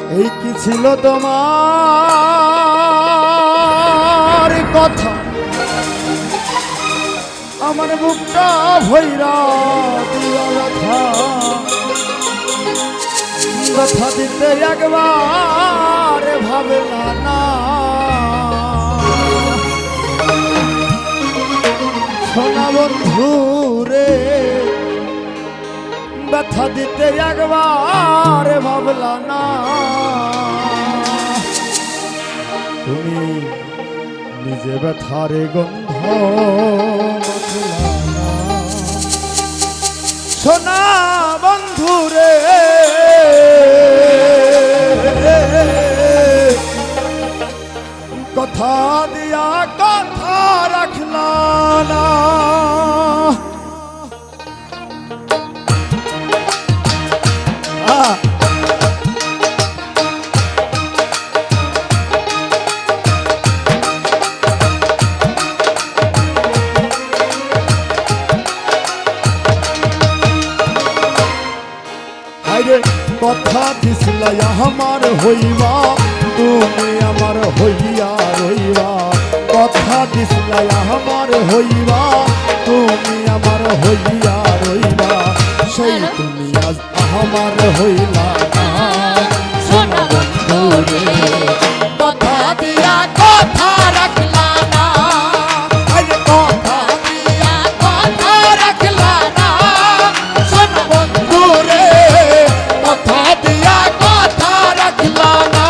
এই কি ছিল তোমার কথা আমার বুকটা ভৈরা দিয়া ব্যথা ব্যথা দিতে একবার ভাবলা না সোনা বন্ধু রে ব্যথা দিতে একবার ভাবলা না তুমি নিজে ব্যথারে গন্ধ সোনা বন্ধু রে কথা দিয়া কথা রাখলা না কথা দিছিলা আমার হইবা তুমি আমার হইয়া রইবা কথা দিছিলা আমার হইবা তুমি আমার হইয়া রইবা সেই তুমি আজ আমার হইলা না সোনা বন্ধু রে কথা দিয়া কথা রাখলা না আরে কথা দিয়া কথা রাখলা না সোনা বন্ধু রে কথা দিয়া কথা রাখলা না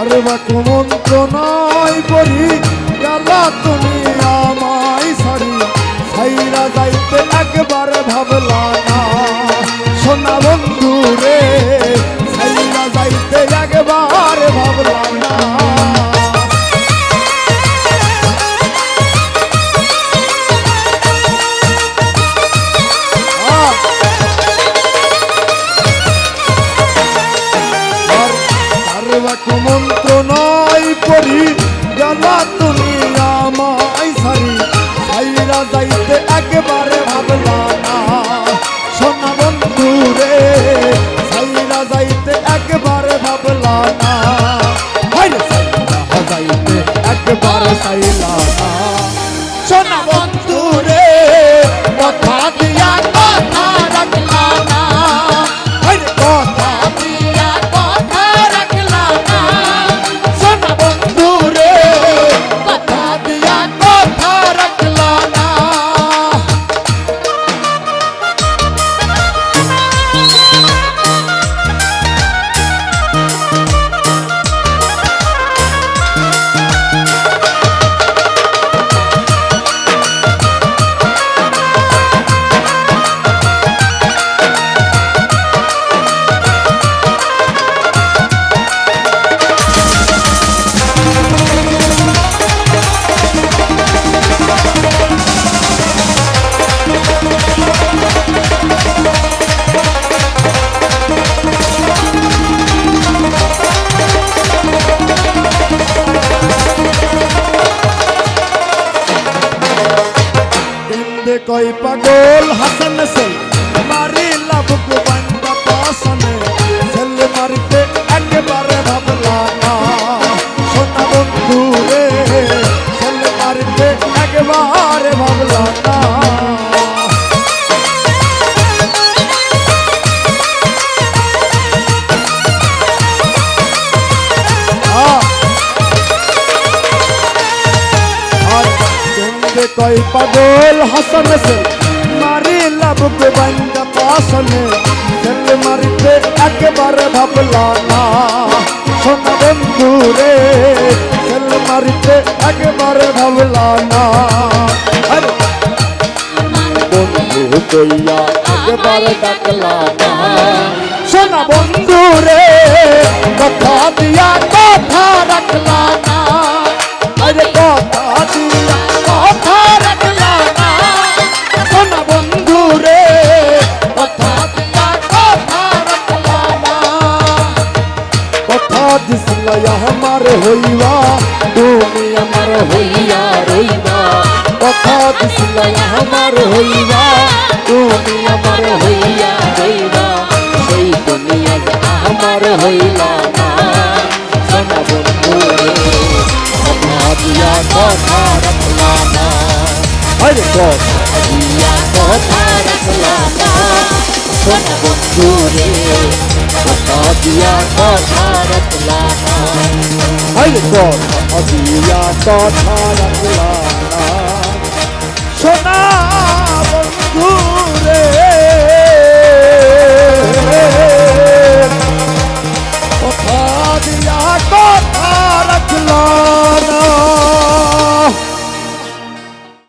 তার বা কুমন্ত্রণাই করি গেলা তুমি আমায় সারি সাইরা যাইতে একবার ভাবলা না সোনা বন্ধু রে সাইরা যাইতে একবার ভাবলা না কুমন্ত্রণাই করি গেলা তুমি আমায় সারি সাইরা যাইতে একবারে ভাবলা না সোনা বন্ধু রে সাইরা যাইতে একবারে ভাবলা না সাইরা যাইতে একবারে সাইলা না সোনা বন্ধু রে কথা দিয়া কথা রাখলা না কথা দিয়া কথা রাখলা না সোনা বন্ধু রে কথা দিয়া কথা রাখলা না কই পাগল হাসান সেল মারি লাভক বান্দা পাসনে সেল মারতে একবারে ভাবলা না সোনা বন্ধু রে সেল মারতে একবারে ভাবলা না কই পাগল হাসান সেল মারি লাভক বান্দা পাসনে সেল মারতে একবারে ভাবলা না সোনা বন্ধু রে সেল মারিতে একবার ভাবলা না আরে বন্ধু কইয়া একবার ডাকলা না সোনা বন্ধু রে কথা দিয়া কথা রাখলা না আরে কথা দিয়া কথা রাখলা না সোনা বন্ধু রে কথা দিয়া কথা রাখলা না কথা দিছিলা আমার হইবা তুমি আমার হইয়া রইবা কথা দিছিলা আমার হইবা তুমি আমার হইয়া রইবা সেই তুমি আজ আমার হইলা না সোনা বন্ধু রে কথা দিয়া কথা রাখলা না আরে কথা দিয়া কথা রাখলা না সোনা বন্ধু রে কথা দিয়া কথা রাখলা না আরে কথা দিয়া কথা রাখলা